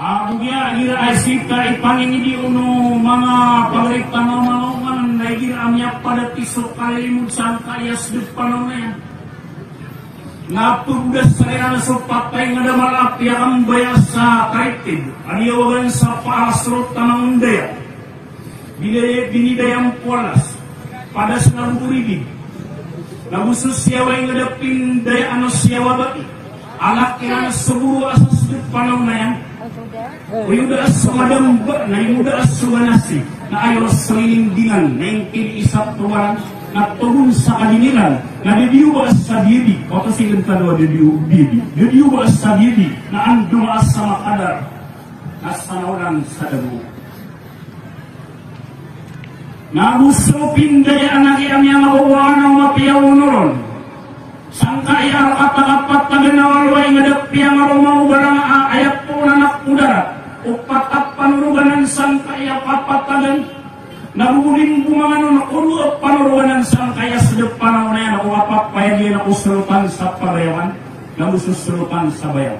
Abunya gira aisika ipangin di uno mga pagrekta na malungan na gira amya pada tisok kalimut sangka yas depan na napugdas sa sa patay nga damalap yang bayasa kaitid aniyawagan sa paasrot tanang daya binidayang pualas pada senang buribig nabusus siyawa yang ngadapin daya ano siyawa bati alak yang seburu asas depan na yan uyuda sumadam na yuda sumanasi na ayo selindingan na yung kiniisap tuwaran na turun sa kaliniran na didiwa sa bibi o kasi yung tanwa didiwa sa bibi na andunga sa makadar na sanawalan sa dabu na gusto pinday anak iyang yang makuha ng mapiyaw nuron sangka iya katapat na ginawalway nga dapiyang arumaw barang ayat po na nakudara upat panuruganan sangka iya kapatagan nabuling bumangano na kulo at panuruganan sangka iya sa depan na yan ako apapayagin ako sulutan sa padayawan na ususulutan sa bayaw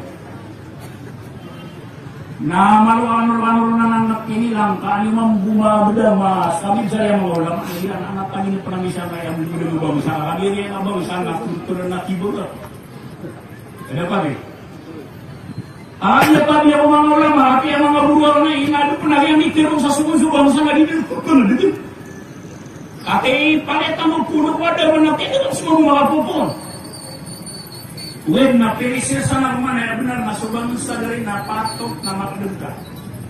na maluan-maluan na nanak inilang kaanimang bumabada mas kami saya mga ulam ilang anak kami na panamisa kaya muda bangsa kami rin ang bangsa na kultura na kibura ada pa rin pa biya ko mga ulam hati ang mga buruan na inado pa na kaya mikiro sa sumunso bangsa na dito dito kati paleta mo puno ko ada natin ito semua mga pupon when na pirisya sa nagman ay benar na subangsa dari na patok na makadagka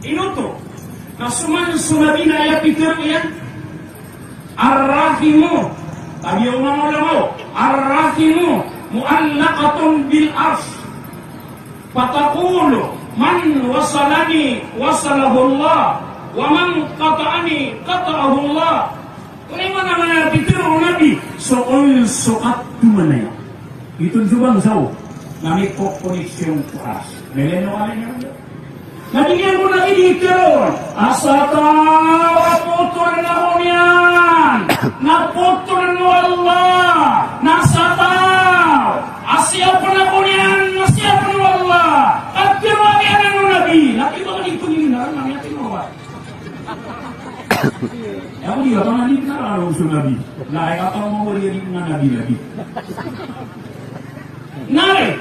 inuto na sumabi na ay pikir yan arrahimu tabi yung mga ulamaw arrahimu muallaqatun bil arsh patakulu man wasalani wasalahullah wa man qata'ani qata'ahullah kung mana mana pikir nabi soon sukat tumanay itu juga tahu nami kok koneksyon keras meleno kalian nabigyan mo na idikero asata naputol na kunyan naputol mo Allah nasata asya pa na kunyan asya pa na Allah at kirwagyan na nabi nakita ka dito nila nami natin mo ba ako di ka nabi na araw sa nabi lahat ka mo rin na nabi Nari,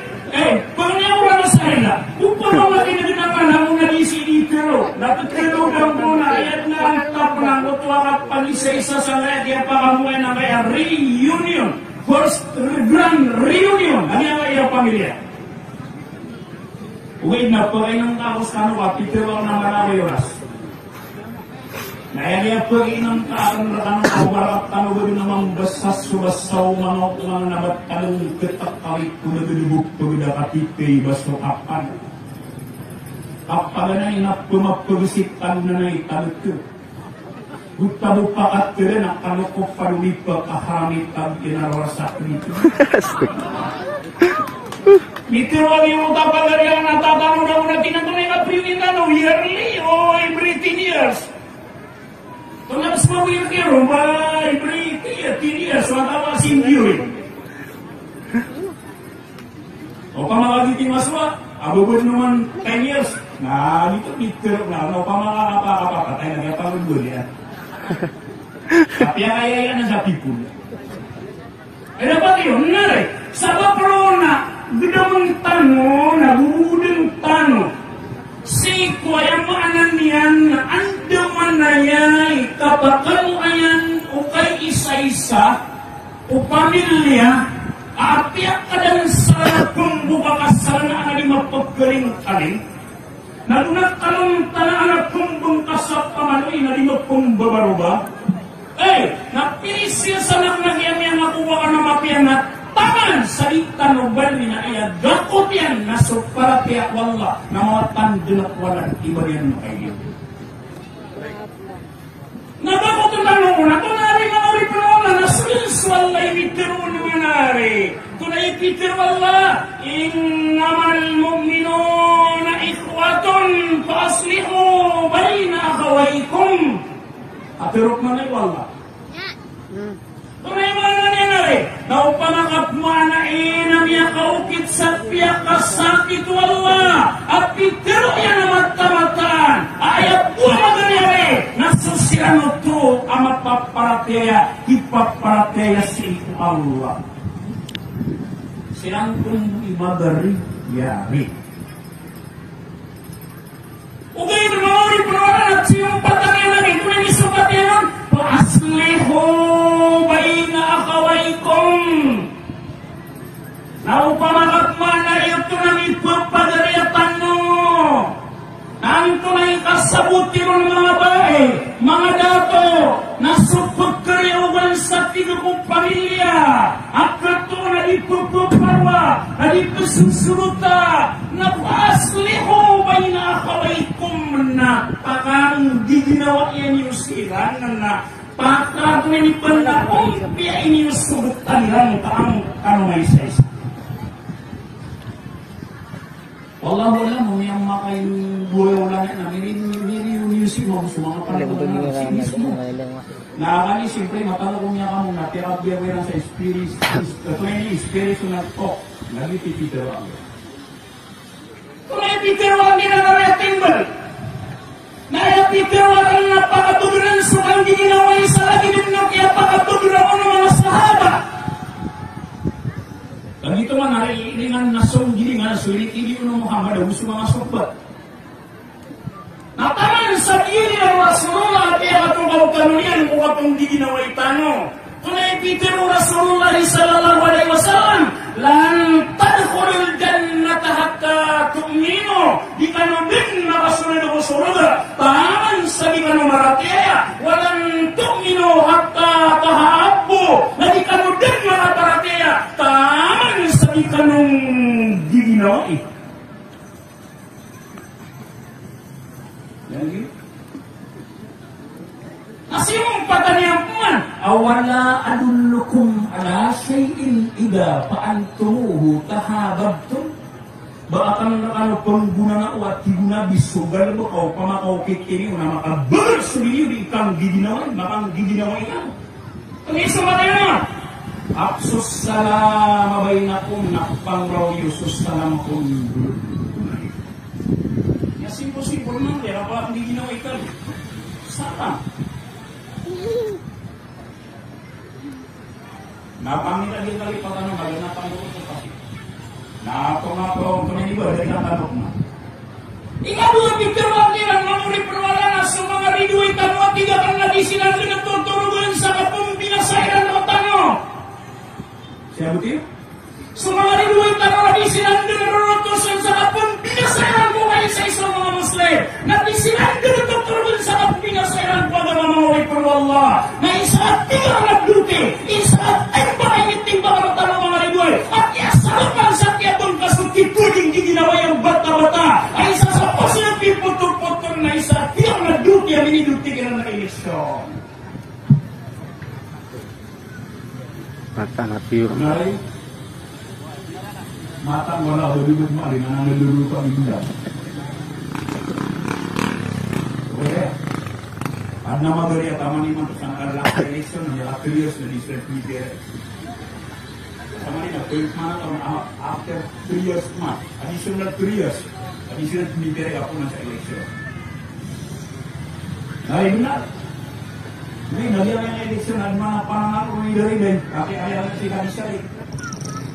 pangyawa na sa ila, upang mamagin na ginagawa mo na isinitiro, dapat kinudang mo na ayat na ang tap ng utwakat pag-isa-isa sa lahat yung pakamuhay na kaya reunion, first grand reunion, ano yung kaya pamilya? Uwi na, pagay ng tapos kano ka, pitiro na marami oras. Naya pagi ng kaan na kawarat tanong ba namang basas subasaw mga nabat tanong ketak kawit kung nagulubog pagda katipay baso kapan. Kapag na inapumapagsitan na na italot ko. Gutabo pakat ka rin ang kanukok parumipa kahamit ang inarawasak nito. Mitiwali mo kapag ang natatanong na muna tinatunay na priwinano yearly o every 10 years. Kung nabas mawir kayo, every 10 years, wala sindiyo o pamakagiting maswa, abubod naman 10 years, na dito, o pamakakapakapatay na kaya pagod yan. Tapi kaya yan ang sapipul. Eh dapat yun, nari, sa paprona, bidamang tanong, nabubudang tanong, si kuya mo anan yan, anda manayay, kapakal ayan, o kay isa-isa, o pamilya, apiak ka dan sa kumbuka kasal na anali mapagkaling kaling, nadunak talong tala anak kumbong kasap pamanoy na di magkumbabaruba, napilis siya sa nagnagyan niya nakuha ka na mapianat, taman sa itanubal na ay gakot yan na so para piyak wala na mga tandunak walang iba yan kayo. Nagakot ang tanong mo na tunari na uri pa wala na suliswal na imitir mo nangyari. Tunay ipitir wala innamal mu'minuna ikhwatun paaslihu bayna akhawaykum. Atirok na wala. Tunay mga nangyari, na upanakap mana inam ya kaukit sa piyak kasakit wala, at pitiro yan na mata parateya ipaparateya si Allah. Sinangkong ibagari yari. Ugay bermawari penawaran at siyong patangin ito na isukat yan. Paasliho baina akawaikum. Naupamagatman na ito na ipapagariatan mo. Ang tunay kasabuti ng mga bae, mga dato, nasupagkaryawan sa tinukong pamilya, at ito na ipupuparwa, na ipususuruta, na paasliho ba'y nakawaikum na pakang giginawa yan yung siran na pakang nanipanakong piya inyong subutan lang kaang kanumay sa isa. Wallahu alam, yang makai buaya ulang na miri music mo gusto mga panahon na mismo. Nakakali siyempre matalo kung niya kamo na terapya wala sa spirit, spirit na talk, lagi Peter ang. Kung ay Peter ang ginagawa timbal. Na ay Peter ang napakatuduran sa kang ginawa sa lagi din ng kaya pakatuduran ng mga sahaba. Dan itu man hari dengan nasong gilingan sulit ini uno Muhammad usu mga sobat. Nataman sa diri ng Rasulullah kaya katong kanulian kung katong giginawa itano. Kung naipitiro Rasulullah sallallahu alaihi wasallam, lan tadkhulul jannata hatta tu'minu. Di kanu din nakasunod ako surga. Taman sa di kanu maratea, walan tu'minu hatta tahabbu. Na di kanu din maratea, taman sa di kanong giginawa Lagi? Asimong pataniang puman, awala adullukum ala syai'in ida paantumuhu tahababtum. Baka kanu pengguna na uat guna bisugal mo kau pamakau kikini una makabar sumili di ikang giginawa, makang giginawa ikan. Pengiso matanya. Absus salam bainakum nakpang raw yusus salam kum. Simpul-simpul man, kaya apa ang di ginawa ikan? Sama. Napangit lagi kali patanong, baga napangit ito kasi. Napo, kami iba, dari natanong na. Ikaduha Peter Wakilan, mamuri perwala na sa mga rido ikan mo, tiga kan lagi sinabi na tuturugan sa kapong binasairan o tanong. Siya buti? Sa mga rido ikan mo, lagi sinabi na rurutusan sa kapong binasairan mo kayo sa isang mga Muslim. Nabisinanda na tuturugan sa kapong binasairan ko na mamuri perwala. Na isaat tiga ang nagduti, isaat ay pangingiting baka matanong mga rido at iasalupan sa tiyatong kasuti puding di ginawa yung bata-bata ay isa sa positive putol-putol na isa tiyang nagduti ang iniduti ka na eleksyon. Mata na pure. Ngay, matang wala o duduk mo rin ang naluluto ang ibunda. Okay. At na magari at aman naman sa nakalak eleksyon ng years na district media. Sama ni nak mana tahun after 3 years mah, additional 3 years, additional media apa nak election. Nah benar. Ini dari yang election ada mana panangaru ni dari ben, tapi ayah si kadisari.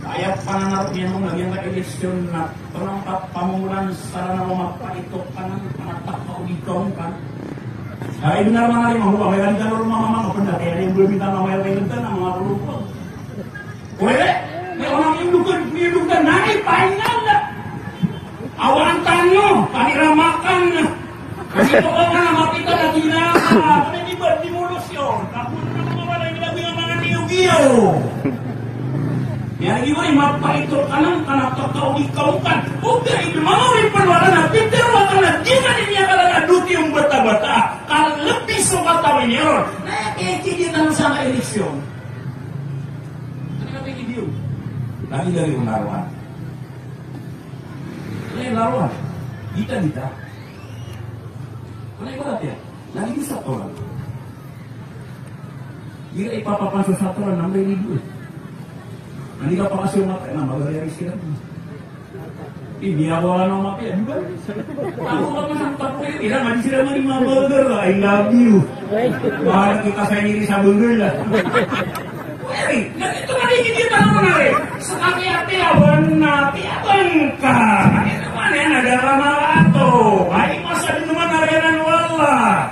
Ayah panangaru ni yang lagi yang election nak terangkat pamungulan sarana memapak itu kanan tak mau dikongkan. Nah benar mana ni mahu apa yang kalau rumah mama benar ada yang belum minta nama yang minta nama lupa. Boleh? May orang indukan naik pahingan na. Awan tanyo, paniramakan na. Kasi ito ka na makita na ginama. Kaya di ba, di mulos yun. Tapos na mga wala yung labi ng mga niyugiyo. Kaya di ba, mapaito ka lang, kanapakaw ikaw kan. Huwag ka, mga wala na, Peter, wala ka na, di na niya ka lang aduti yung bata-bata. Kalabis so katawin yun. Nakikita sa eleksyon. Lagi dari laruan. Ini laruan. Kita. Mana ibarat ya? Lagi bisa orang. Kira ipapapan satu orang 6.000. Nanti kapal kasih mata, nambah dari istirahat. Ini awal nama dia juga. Aku kan tak boleh. Tidak maju sudah menerima burger lah. I love you. Bahkan kita saya diri burger lah. Wih, dan itu kan ini dia tanah menarik. Sekali hati benar, dia bengkak. Itu mana yang ada ramalato. Baik masa di rumah narayanan wallah.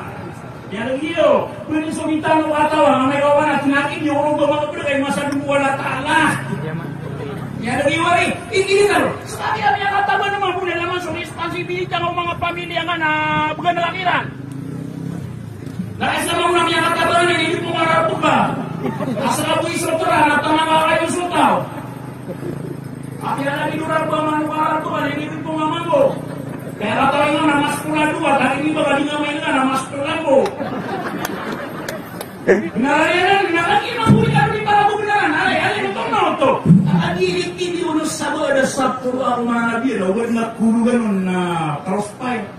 Ya begitu. Beri sumitan wartawan. Mereka wana tinakin yung orang bermakna kayak masa dulu wala ta'ala. Ya dari wari, ini kan. Sekali kami yang kata mana mampu dalam masuk ekspansi bicara mga pamilya nga na bukan lakiran. Dahil sa mga kami yang kata mana ini pengarap ba? Asal aku isro terang atau nama kayu sutaw. Akhirnya lagi durar ba manukara to kan ini pengamanggo. Kaya kata nga nama sekolah dua, tadi ini bakal ngamain nga nama sekolah mo. Narayanan, nakakita ko rin kami para bugnaran. Ay, ito na ito. Agilit hindi uno sabo ada sabto ang mga nabi. Huwag na kulugan na crossfire.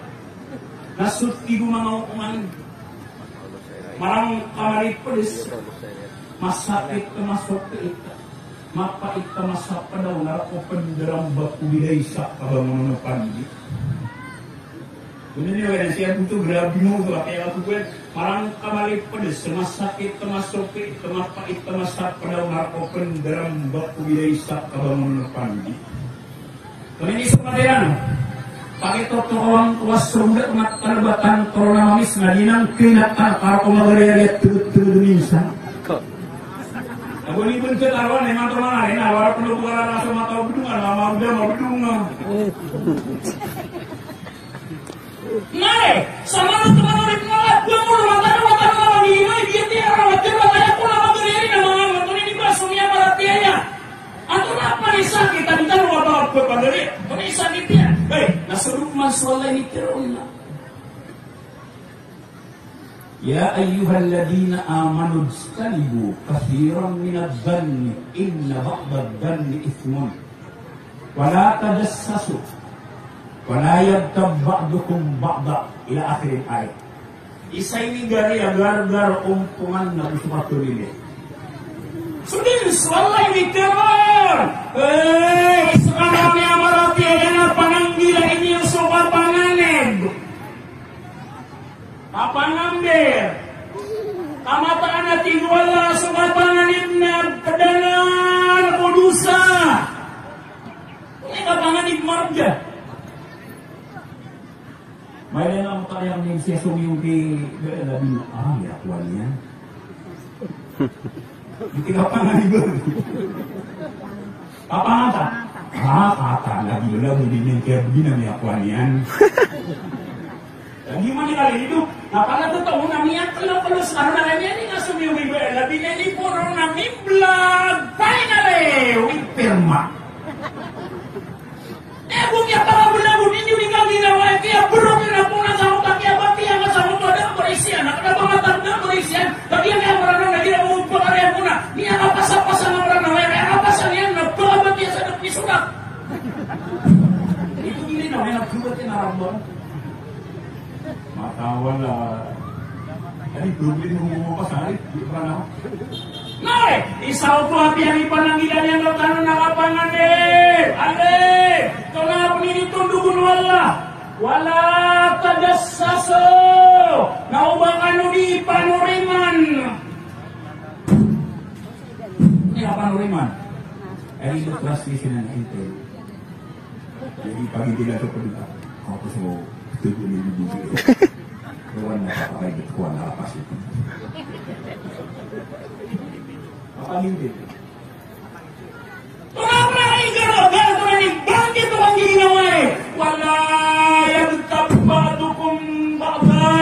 Nasuti ko mga ukuman. Marang kamarit polis. Masakit ka masukit. Mapait ka masapa daw. Narakopandaram bakuliday sa kabangunan ng pandi. Kemudian dia siya butuh grabe mo kaya ako ko parang kamalit pa din masakit masukit mapait masap daw narkopen daram bakuliday sa kabangon ng pandi. Kemudian isu padayan pakitotoan tuwas sumbet mat kalbatan corona mamis ngadinang kinata para kumagariya tutu minsan. Aboni pun ketarwan emang teman lain awal perlu bukan rasa mata bedungan lama udah mau bedungan. Nare, sama teman orang malah gua mau mata nama lima dia tiara wajar makanya aku lama berdiri nama motor ini basumnya perhatiannya. Atau apa nih sakit tadi kan apa padari, ini sakit ya. Nasrul masalah ini teruna. Ya ayyuhalladzina amanu ijtanibu katsiran minadh-dhanni inna ba'dadh-dhanni itsmun. Wa la tajassasu. Wala yagtab ba'dukum ba'da ila akhirin ayat. Isa ini gari agar-agar umpungan na usupatu nili. Sudah swalay mikir. Sekarang yang marati yang pananggila ini yung sobat panganib. Apa ngambil? Kamataan natin wala sobat panganib na kedanan kudusa. Ini kapanganib marja. May lang tayo yang siya sumiyong di labi ya kuannya. Hindi ka pa nga iba. Apa kata lagi labi din yung kaya binami akuanyan. Lagi man kali itu, napala totoo na niya kalau sekarang na niya ni nga sumiyong iba labi na ni puro na mi vlog. Finally, we pirma. Punya para belagu ini di kami nawai dia buruk na po na sa utak ya bati ang sa utak ada berisian ada pangatan na berisian tapi yang berano na dia mo pagare muna niya kapasa-pasa na berano ay kapasa niya na pagabati sa dapat surat itu gini na may nagbubat na rambon mata wala jadi dublin mo pasari di prana Nai, isau tu api yang ipananggilan yang kau tanah nakapangan deh, ade, kalau ini tundukun wala, wala tajassasu, naubakan di panuriman. Ini apa panuriman? Ini kelas di sini nanti. Jadi pagi tidak seperti kau semua tujuh ribu. Kawan apa lagi kawan apa sih? Apa hindi? Kenapa gara-gara tuh ini bangkit orang gini nawai? Wala yagtabbadukum ba'da.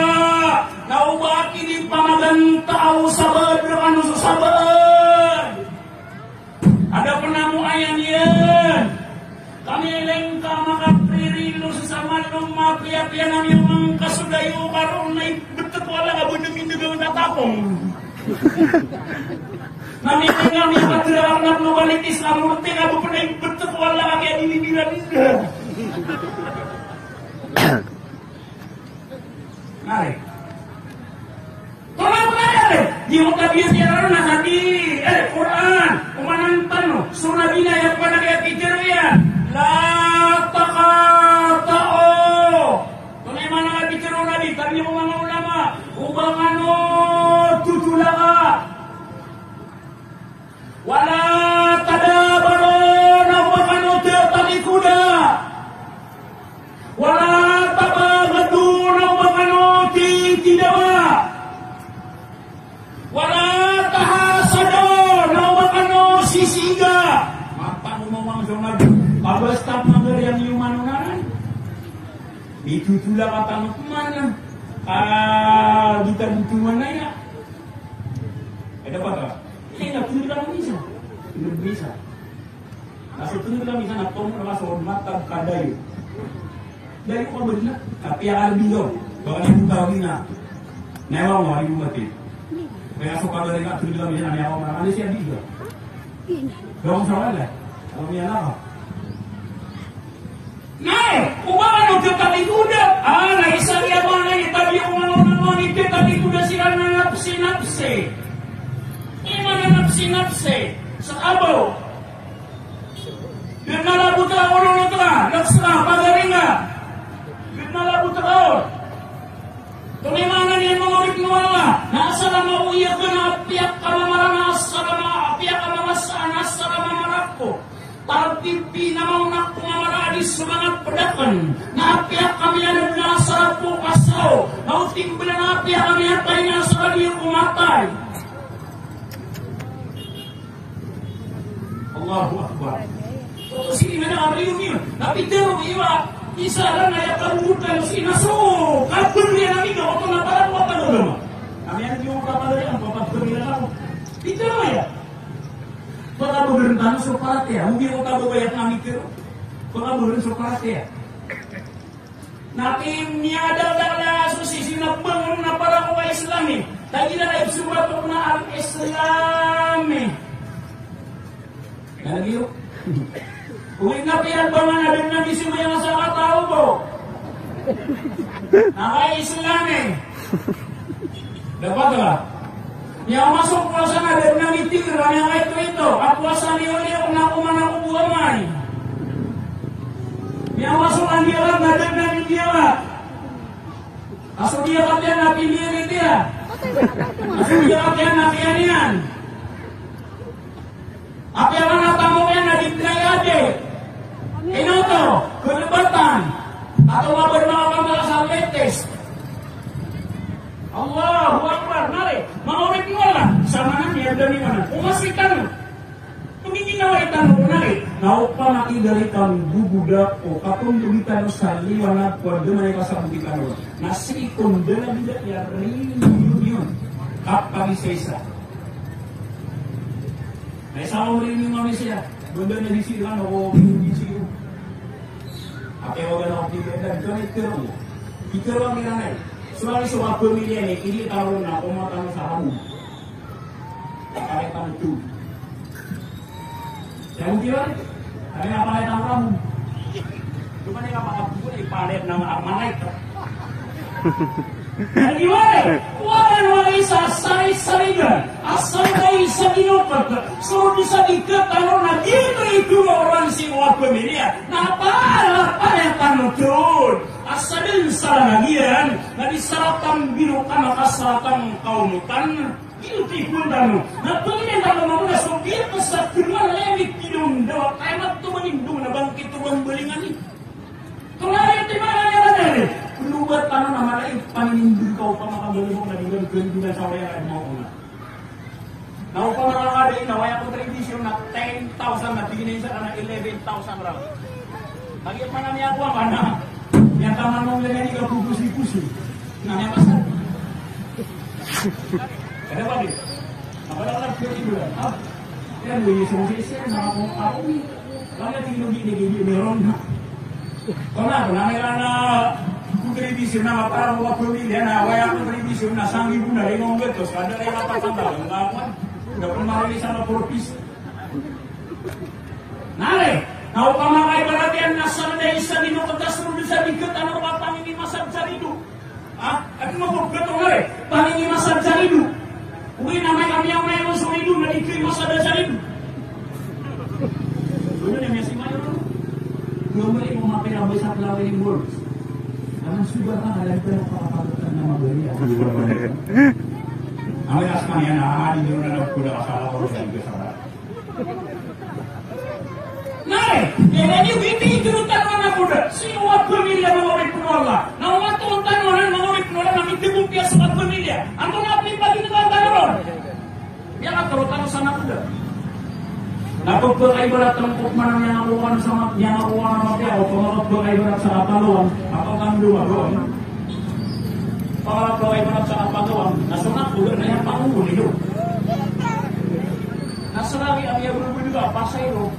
Naubati di pamagan tahu sabad dengan sabad. Ada penamu ayam yan. Kami lengka makapririlu sesama rumah pia-pianan yang mengkasudayu karunay betul wala kabundang indagaw na tapong. Nami tinggal ni patriark na balik Islam murti nga bupunay betul wala kaya dinidilan-dilan. Nari. Tolong nari. Di utabiyas niya rin na di Quran. Umanantan no. Surah bina yang pada kaya pikir ya. La taqa staf number yang yumanunan. Ditutula kata kemana? Kita butuh mana ya? Ada apa? Ini nggak perlu dalam bisa, belum bisa. Masuk perlu dalam bisa nak tolong orang soal mata kadai. Dari kau benar, tapi yang ada bilang, bahkan ibu tahu bina, nyawa mau ibu mati. Kaya suka dari nggak perlu dalam bisa nyawa orang Malaysia juga. Dong soal lah, kalau dia apa? Nah, ubangan untuk tadi kuda. Naisa dia mana ni tadi umangan itu tadi kuda sirana napsi. Ini mana napsi. Saabo. Genala putra orang putra, naksra pagaringa. Genala putra. Kami mana ni mengorik nuala. Nasala mau ia kena pihak kamamarana asala pihak kamamasana asala mamarako. Tartipi namang nak kumamaradi semangat pedakan. Napiak kami ada nasa po kasaw. Nauting bila napiak kami atay nasa dia kumatay. Allahu Akbar. Toto sini mana reunion. Napitero iwa. Isa lang na yakarumutan sinaso. Kapun niya namin ka. Oto na parang watanulama. Kami ang yung kapalari ang papagpamilan ako. Pitero ya. Kota berentang soparat ya, mungkin kota berbayar kami kira. Kota berentang soparat ya. Natim niada darah asosiasi nak bangun na para kau Islami. Tadi dah surat na al Islami. Lagi yuk. Uwing na pihak bangun ada nabi semua yang sangat tahu bo. Nama Islami. Dapat tak? Yang masuk puasana dari Nabi Tigran yang itu puasa dia aku buamai. Yang masuk andialan dari Nabi dia. Asal dia kata Nabi dia. Asal dia kata Nabi anian. Apa yang nak tamunya Nabi Trayade. Ini tu kelebatan atau bermalam bahasa letes. Allahu Akbar, mari. Mau wala sama nami ada di mana? Umasikan. Tumingin na itan mo nari. Naupa maki dari kami bubudak o kapung tulitan sali wana ko dumay kasabutan mo. Nasikon dala bidak ya reunion. Kapag isa. May sa reunion kami siya. Bunda na disilan o disiyo. Ate wala na ko dan kami tero. Itero ang iranay. Soalnya soal pemilihan ini tahu nak umat sahamu. Apa yang kamu tu? Saya kira, tapi apa yang kamu? Cuma ni apa kamu pun ipalet nama malaikat. Lagi mana? Waran walisa sai sarigan, asal kai saginopat. So bisa diketahui nak itu orang si orang pemilihan. Napa yang kamu tu? Asalin saranagian, nadi saratan birukan maka saratan kaumutan, itu tikundan. Nah pemilihan kalau mau dah sobiet besar firman lewik kidung dawa kaimat tu menindung na bangkit tu belingan ni. Kemarin di mana yang ada ni? Pelubat tanah nama lain paninindung kau pamakan belimong na dengan gendulan sawa yang mau na. Nah pamakan ada ini nawaya kontribusi na 10,000 na tingin sa na 11,000 berapa? Lagi mana ni aku mana? Yang taman mau beli ini gak pusi-pusi. Namanya pasar. Ada apa dia? Apa dah orang kiri dulu? Ah, yang beli solusi nama aku ni. Kalau tinggal di meron. Kenapa? Nama kontribusi nama para orang pemilihan. Awak kontribusi na sanggup guna dengan betul. Ada yang apa tanda? Enggak apa? Enggak pernah lagi sama propis. Nare. Now pamakai perhatian nasar dari isa dino ketas rudu sa diket ano ba pangingin masab jaridu. At mo beto ngare, pangingin masab jaridu. Uwi namay kami ang may usuridu na dikri masab jaridu. Uwi na may simayo. Gumali mo mapinabay sa plawin ng words. Anong sugar ka alam ko ng kapapagatan na mabali. Ang asman yan na hindi mo na nagkuda kasala ko sa iyo. Nah, ini binti jurutan mana kuda? Siapa pemilihan mengawin penolola? Nama tuan orang mengawin penolola kami dibuktikan sebab pemilihan. Antum apa bagi negara tanah? Yang akan taruh sana kuda. Napagpagkaibarat ang kukman niya nakuha sama mga o pangapagpagkaibarat sa kapaluan, ako kang lumagoon. Pangapagpagkaibarat sa kapaluan, nasunat ko na yan pangunguli doon. Nasarami ang iya berbulu ka, pasayro.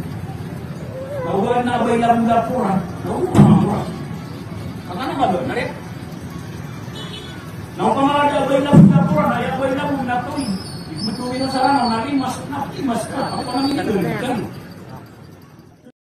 Naugan na abay labong dapuran, naugan ang mura. Kakana ba doon, narit? Naupangalaga abay labong dapuran, ay abay labong dapurin. Betul itu sarana, nanti mas ka. Apa namanya itu? Kan